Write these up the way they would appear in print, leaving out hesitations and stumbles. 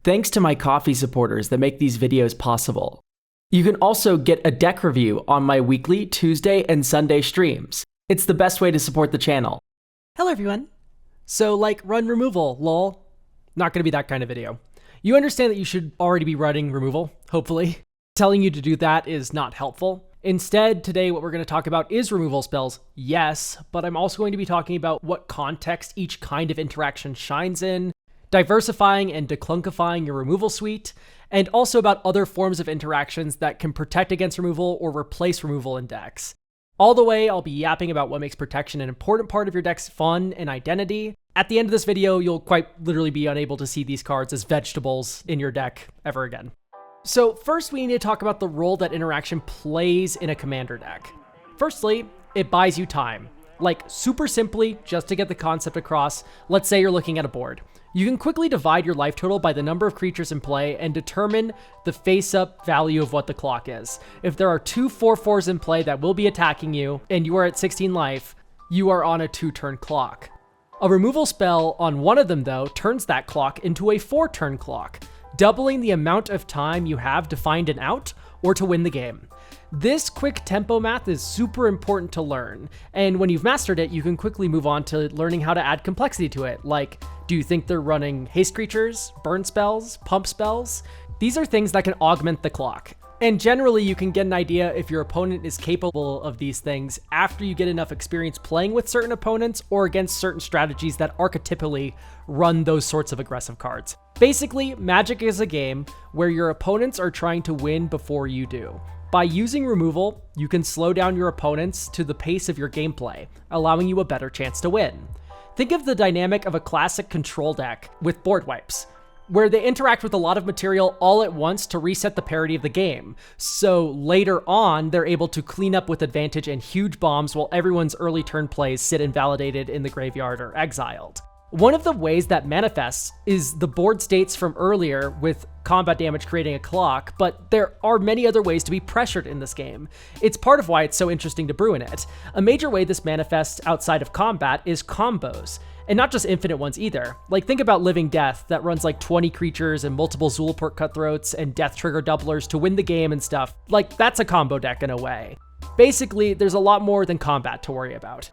thanks to my Ko-fi supporters that make these videos possible. You can also get a deck review on my weekly Tuesday and Sunday streams. It's the best way to support the channel. Hello everyone. So like run removal, lol. Not gonna be that kind of video. You understand that you should already be running removal, hopefully. Telling you to do that is not helpful. Instead, today what we're going to talk about is removal spells, yes, but I'm also going to be talking about what context each kind of interaction shines in, diversifying and declunkifying your removal suite, and also about other forms of interactions that can protect against removal or replace removal in decks. All the way, I'll be yapping about what makes protection an important part of your deck's fun and identity. At the end of this video, you'll quite literally be unable to see these cards as vegetables in your deck ever again. So first we need to talk about the role that interaction plays in a commander deck. Firstly, it buys you time. Like super simply, just to get the concept across, let's say you're looking at a board. You can quickly divide your life total by the number of creatures in play and determine the face-up value of what the clock is. If there are 2 4/4s in play that will be attacking you, and you are at 16 life, you are on a 2-turn clock. A removal spell on one of them, though, turns that clock into a 4-turn clock, doubling the amount of time you have to find an out or to win the game. This quick tempo math is super important to learn, and when you've mastered it, you can quickly move on to learning how to add complexity to it, like, do you think they're running haste creatures, burn spells, pump spells? These are things that can augment the clock. And generally, you can get an idea if your opponent is capable of these things after you get enough experience playing with certain opponents or against certain strategies that archetypally run those sorts of aggressive cards. Basically, Magic is a game where your opponents are trying to win before you do. By using removal, you can slow down your opponents to the pace of your gameplay, allowing you a better chance to win. Think of the dynamic of a classic control deck with board wipes, where they interact with a lot of material all at once to reset the parity of the game. So later on, they're able to clean up with advantage and huge bombs while everyone's early turn plays sit invalidated in the graveyard or exiled. One of the ways that manifests is the board states from earlier with combat damage creating a clock, but there are many other ways to be pressured in this game. It's part of why it's so interesting to brew in it. A major way this manifests outside of combat is combos. And not just infinite ones either. Like think about Living Death that runs like 20 creatures and multiple Zulaport Cutthroats and Death Trigger doublers to win the game and stuff. Like that's a combo deck in a way. Basically, there's a lot more than combat to worry about.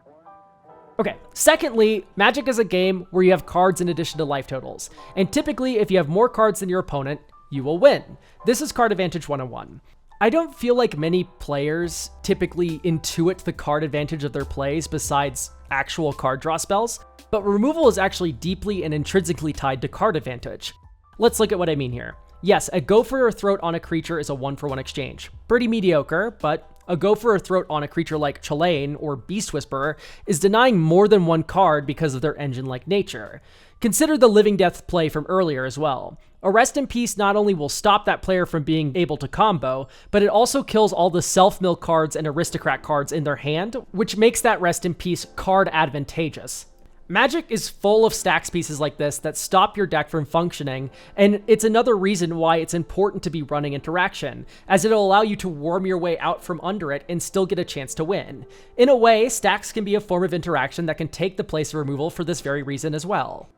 Okay, secondly, Magic is a game where you have cards in addition to life totals. And typically, if you have more cards than your opponent, you will win. This is card advantage 101. I don't feel like many players typically intuit the card advantage of their plays besides actual card draw spells, but removal is actually deeply and intrinsically tied to card advantage. Let's look at what I mean here. Yes, a go for a throat on a creature is a 1-for-1 exchange. Pretty mediocre, but a go for a throat on a creature like Chalain or Beast Whisperer is denying more than one card because of their engine-like nature. Consider the Living Death play from earlier as well. A Rest in Peace not only will stop that player from being able to combo, but it also kills all the self-mill cards and aristocrat cards in their hand, which makes that Rest in Peace card advantageous. Magic is full of stacks pieces like this that stop your deck from functioning, and it's another reason why it's important to be running interaction, as it'll allow you to worm your way out from under it and still get a chance to win. In a way, stacks can be a form of interaction that can take the place of removal for this very reason as well.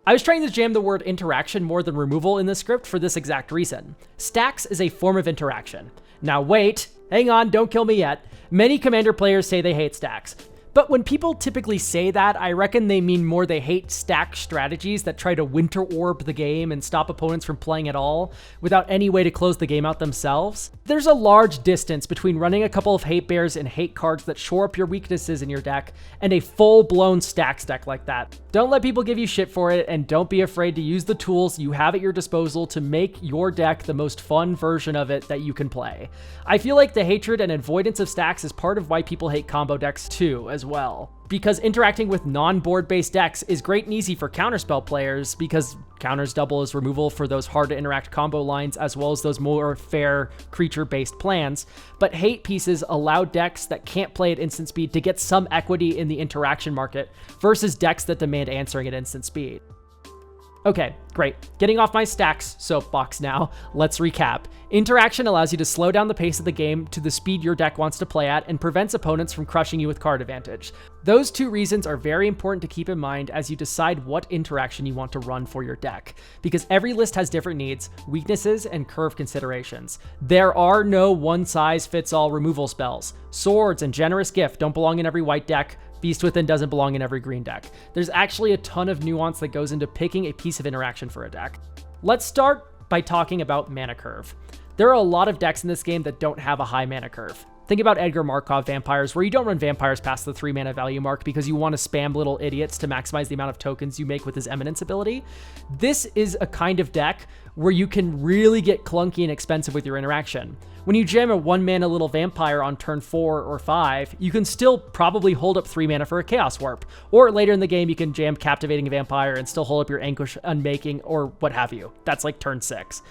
I was trying to jam the word interaction more than removal in the script for this exact reason. Stacks is a form of interaction. Now wait, hang on, don't kill me yet. Many Commander players say they hate stacks. But when people typically say that, I reckon they mean more they hate stack strategies that try to winter orb the game and stop opponents from playing at all without any way to close the game out themselves. There's a large distance between running a couple of hate bears and hate cards that shore up your weaknesses in your deck and a full-blown stacks deck like that. Don't let people give you shit for it, and don't be afraid to use the tools you have at your disposal to make your deck the most fun version of it that you can play. I feel like the hatred and avoidance of stacks is part of why people hate combo decks too, as well. Because interacting with non-board based decks is great and easy for counterspell players because counters double as removal for those hard to interact combo lines as well as those more fair creature based plans, but hate pieces allow decks that can't play at instant speed to get some equity in the interaction market versus decks that demand answering at instant speed. Okay, great. Getting off my stacks soapbox now, let's recap. Interaction allows you to slow down the pace of the game to the speed your deck wants to play at and prevents opponents from crushing you with card advantage. Those two reasons are very important to keep in mind as you decide what interaction you want to run for your deck, because every list has different needs, weaknesses, and curve considerations. There are no one-size-fits-all removal spells. Swords and Generous Gift don't belong in every white deck. Feast Within doesn't belong in every green deck. There's actually a ton of nuance that goes into picking a piece of interaction for a deck. Let's start by talking about mana curve. There are a lot of decks in this game that don't have a high mana curve. Think about Edgar Markov vampires, where you don't run vampires past the 3 mana value mark because you want to spam little idiots to maximize the amount of tokens you make with his Eminence ability. This is a kind of deck where you can really get clunky and expensive with your interaction. When you jam a 1 mana little vampire on turn 4 or 5, you can still probably hold up 3 mana for a Chaos Warp. Or later in the game, you can jam Captivating Vampire and still hold up your Anguish Unmaking or what have you. That's like turn 6.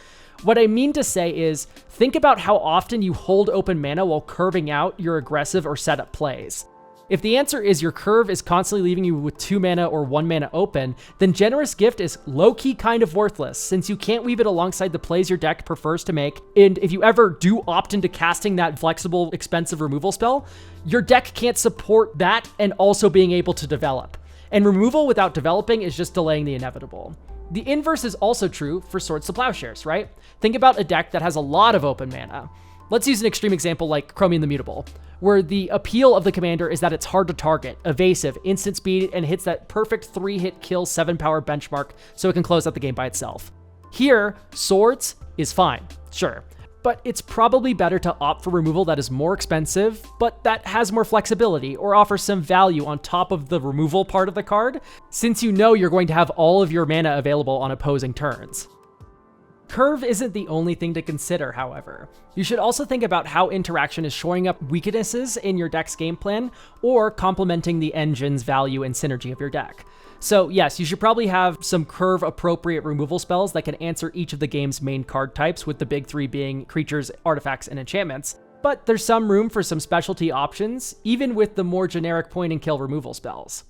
What I mean to say is, think about how often you hold open mana while curving out your aggressive or setup plays. If the answer is your curve is constantly leaving you with 2 mana or 1 mana open, then Generous Gift is low-key kind of worthless, since you can't weave it alongside the plays your deck prefers to make, and if you ever do opt into casting that flexible, expensive removal spell, your deck can't support that and also being able to develop. And removal without developing is just delaying the inevitable. The inverse is also true for Swords to Plowshares, right? Think about a deck that has a lot of open mana. Let's use an extreme example like Chromium the Mutable, where the appeal of the commander is that it's hard to target, evasive, instant speed, and hits that perfect 3-hit kill 7-power benchmark so it can close out the game by itself. Here, Swords is fine, sure, but it's probably better to opt for removal that is more expensive, but that has more flexibility or offers some value on top of the removal part of the card, since you know you're going to have all of your mana available on opposing turns. Curve isn't the only thing to consider, however. You should also think about how interaction is shoring up weaknesses in your deck's game plan or complementing the engine's value and synergy of your deck. So yes, you should probably have some curve-appropriate removal spells that can answer each of the game's main card types, with the big 3 being creatures, artifacts, and enchantments. But there's some room for some specialty options, even with the more generic point-and-kill removal spells.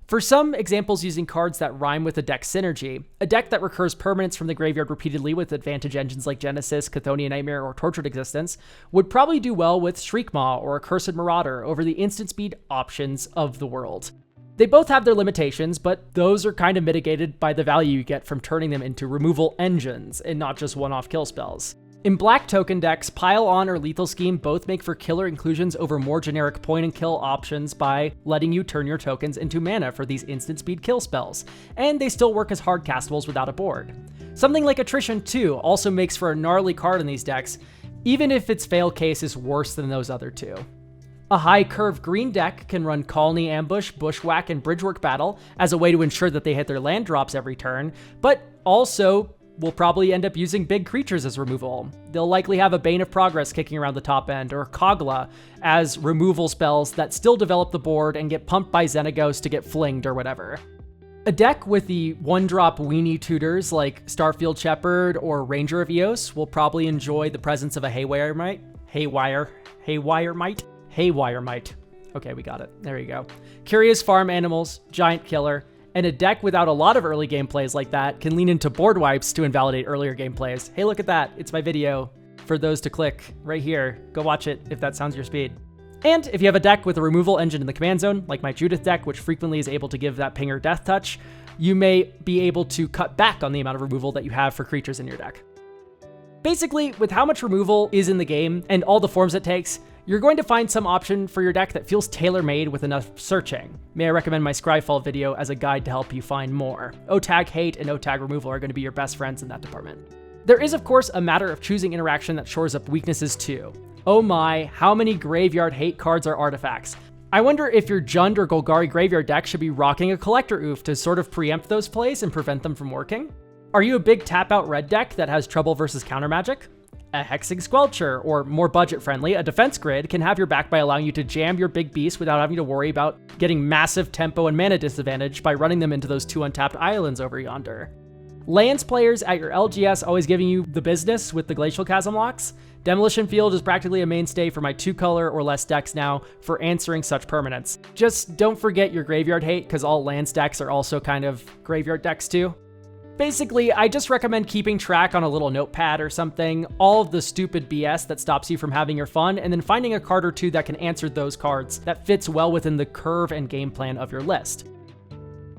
For some examples using cards that rhyme with a deck synergy, a deck that recurs permanents from the graveyard repeatedly with advantage engines like Genesis, Chthonian Nightmare, or Tortured Existence would probably do well with Shriekmaw or Accursed Marauder over the instant speed options of the world. They both have their limitations, but those are kind of mitigated by the value you get from turning them into removal engines and not just one-off kill spells. In black token decks, Pile On or Lethal Scheme both make for killer inclusions over more generic point-and-kill options by letting you turn your tokens into mana for these instant speed kill spells, and they still work as hard castables without a board. Something like Attrition 2 also makes for a gnarly card in these decks, even if its fail case is worse than those other two. A high curve green deck can run Colony Ambush, Bushwhack, and Bridgework Battle as a way to ensure that they hit their land drops every turn, but also will probably end up using big creatures as removal. They'll likely have a Bane of Progress kicking around the top end, or Kogla as removal spells that still develop the board and get pumped by Xenagos to get flinged or whatever. A deck with the 1-drop weenie tutors like Starfield Shepherd or Ranger of Eos will probably enjoy the presence of a Haywire Mite. Okay, we got it. There you go. Curious Farm Animals, Giant Killer, and a deck without a lot of early game plays like that can lean into board wipes to invalidate earlier game plays. Hey, look at that. It's my video for those to click right here. Go watch it if that sounds your speed. And if you have a deck with a removal engine in the command zone, like my Judith deck, which frequently is able to give that Pinger Death Touch, you may be able to cut back on the amount of removal that you have for creatures in your deck. Basically, with how much removal is in the game and all the forms it takes, you're going to find some option for your deck that feels tailor-made with enough searching. May I recommend my Scryfall video as a guide to help you find more. O-Tag Hate and O-Tag Removal are going to be your best friends in that department. There is, of course, a matter of choosing interaction that shores up weaknesses too. Oh my, how many Graveyard Hate cards are artifacts? I wonder if your Jund or Golgari Graveyard deck should be rocking a Collector Oof to sort of preempt those plays and prevent them from working? Are you a big tap-out red deck that has trouble versus counter magic? A Hexing Squelcher, or more budget-friendly, a Defense Grid can have your back by allowing you to jam your big beast without having to worry about getting massive tempo and mana disadvantage by running them into those 2 untapped islands over yonder. Lands players at your LGS always giving you the business with the Glacial Chasm locks? Demolition Field is practically a mainstay for my 2-color or less decks now for answering such permanents. Just don't forget your Graveyard Hate, because all lands decks are also kind of graveyard decks too. Basically, I just recommend keeping track on a little notepad or something, all of the stupid BS that stops you from having your fun, and then finding a card or two that can answer those cards that fits well within the curve and game plan of your list.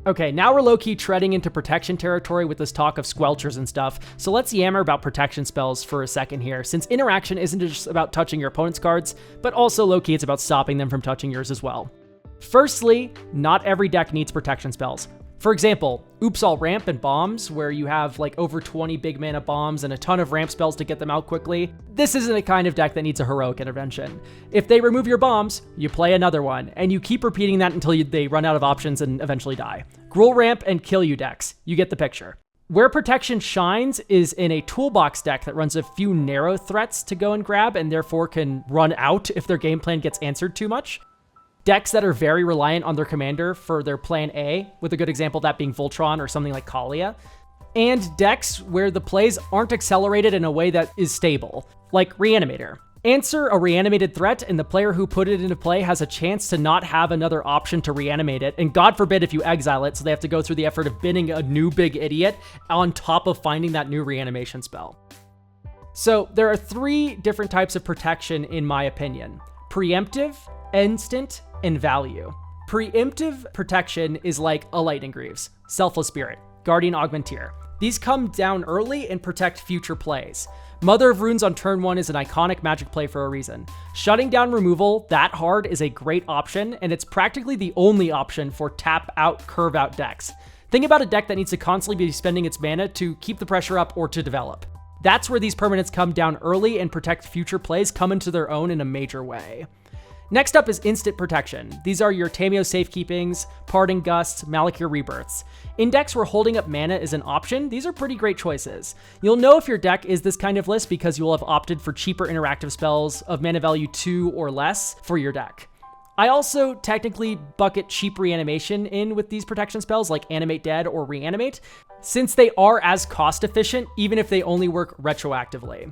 Okay, now we're low-key treading into protection territory with this talk of squelchers and stuff, so let's yammer about protection spells for a second here, since interaction isn't just about touching your opponent's cards, but also low-key it's about stopping them from touching yours as well. Firstly, not every deck needs protection spells. For example, Oops All Ramp and Bombs, where you have like over 20 big mana bombs and a ton of ramp spells to get them out quickly. This isn't a kind of deck that needs a heroic intervention. If they remove your bombs, you play another one, and you keep repeating that until they run out of options and eventually die. Gruul Ramp and Kill You decks. You get the picture. Where protection shines is in a toolbox deck that runs a few narrow threats to go and grab and therefore can run out if their game plan gets answered too much. Decks that are very reliant on their commander for their plan A, with a good example of that being Voltron or something like Kaalia. And decks where the plays aren't accelerated in a way that is stable, like Reanimator. Answer a reanimated threat, and the player who put it into play has a chance to not have another option to reanimate it, and God forbid if you exile it, so they have to go through the effort of binning a new big idiot on top of finding that new reanimation spell. So there are 3 different types of protection in my opinion: preemptive, instant, and value. Preemptive protection is like a Lightning Greaves, Selfless Spirit, Guardian Augmenteer. These come down early and protect future plays. Mother of Runes on turn 1 is an iconic Magic play for a reason. Shutting down removal that hard is a great option, and it's practically the only option for tap out, curve out decks. Think about a deck that needs to constantly be spending its mana to keep the pressure up or to develop. That's where these permanents come down early and protect future plays come into their own in a major way. Next up is instant protection. These are your Tameo Safekeepings, Parting Gusts, Malakir Rebirths. In decks where holding up mana is an option, these are pretty great choices. You'll know if your deck is this kind of list because you will have opted for cheaper interactive spells of mana value 2 or less for your deck. I also technically bucket cheap reanimation in with these protection spells like Animate Dead or Reanimate, since they are as cost efficient even if they only work retroactively.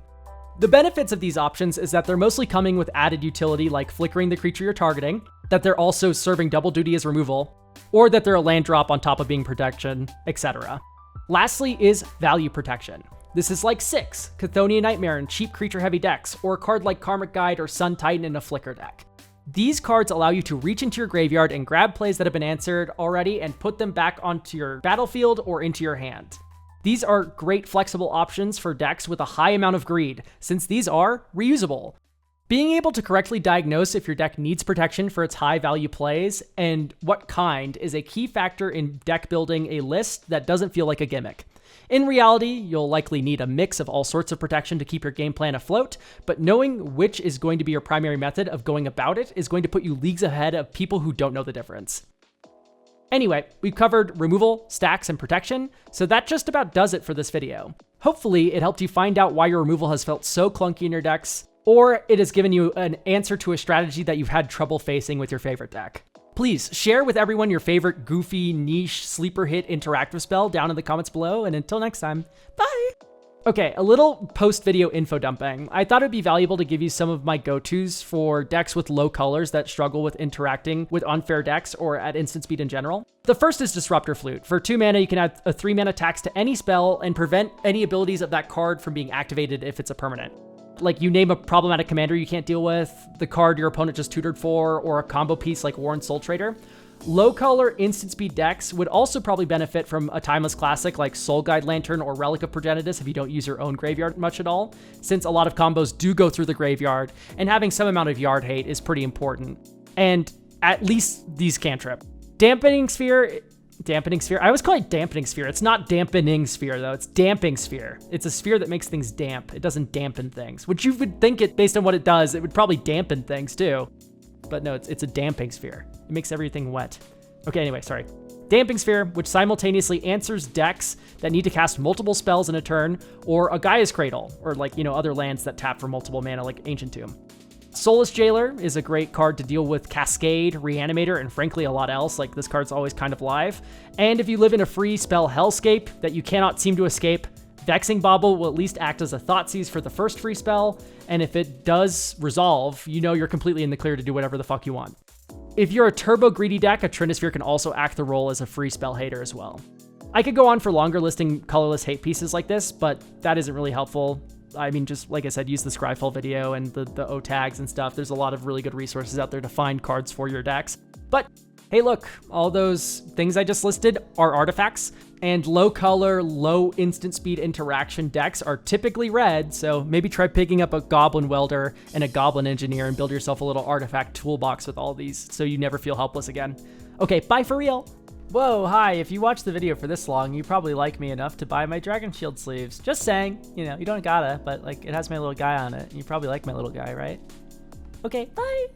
The benefits of these options is that they're mostly coming with added utility like flickering the creature you're targeting, that they're also serving double duty as removal, or that they're a land drop on top of being protection, etc. Lastly is value protection. This is like 6, Chthonian Nightmare in cheap creature heavy decks, or a card like Karmic Guide or Sun Titan in a Flicker deck. These cards allow you to reach into your graveyard and grab plays that have been answered already and put them back onto your battlefield or into your hand. These are great flexible options for decks with a high amount of greed, since these are reusable. Being able to correctly diagnose if your deck needs protection for its high value plays and what kind is a key factor in deck building a list that doesn't feel like a gimmick. In reality, you'll likely need a mix of all sorts of protection to keep your game plan afloat, but knowing which is going to be your primary method of going about it is going to put you leagues ahead of people who don't know the difference. Anyway, we've covered removal, stacks, and protection, so that just about does it for this video. Hopefully, it helped you find out why your removal has felt so clunky in your decks, or it has given you an answer to a strategy that you've had trouble facing with your favorite deck. Please share with everyone your favorite goofy, niche, sleeper hit interactive spell down in the comments below, and until next time, bye! Okay, a little post-video info dumping. I thought it'd be valuable to give you some of my go-tos for decks with low colors that struggle with interacting with unfair decks or at instant speed in general. The first is Disruptor Flute. For 2 mana, you can add a 3 mana tax to any spell and prevent any abilities of that card from being activated if it's a permanent. Like, you name a problematic commander you can't deal with, the card your opponent just tutored for, or a combo piece like Warren Soul Trader. Low color instant speed decks would also probably benefit from a timeless classic like Soul Guide Lantern or Relic of Progenitus if you don't use your own graveyard much at all, since a lot of combos do go through the graveyard, and having some amount of yard hate is pretty important. And at least these cantrip. Dampening Sphere, I always call it Dampening Sphere. It's not Dampening Sphere though, it's Damping Sphere. It's a sphere that makes things damp. It doesn't dampen things, which you would think it, based on what it does, it would probably dampen things too. But no, it's a damping sphere. It makes everything wet. Okay, anyway, sorry. Damping Sphere, which simultaneously answers decks that need to cast multiple spells in a turn, or a Gaia's Cradle, or like, other lands that tap for multiple mana like Ancient Tomb. Soulless Jailer is a great card to deal with Cascade, Reanimator, and frankly a lot else, like this card's always kind of live. And if you live in a free spell hellscape that you cannot seem to escape, Vexing Bauble will at least act as a Thoughtseize for the first free spell, and if it does resolve, you're completely in the clear to do whatever the fuck you want. If you're a turbo greedy deck, a Trinisphere can also act the role as a free spell hater as well. I could go on for longer listing colorless hate pieces like this, but that isn't really helpful. I mean, just like I said, use the Scryfall video and the O tags and stuff. There's a lot of really good resources out there to find cards for your decks. But hey, look, all those things I just listed are artifacts, and low color, low instant speed interaction decks are typically red, so maybe try picking up a Goblin Welder and a Goblin Engineer and build yourself a little artifact toolbox with all these so you never feel helpless again. Okay, bye for real. Whoa, hi, if you watched the video for this long, you probably like me enough to buy my Dragon Shield sleeves. Just saying, you know, you don't gotta, but like it has my little guy on it. You probably like my little guy, right? Okay, bye.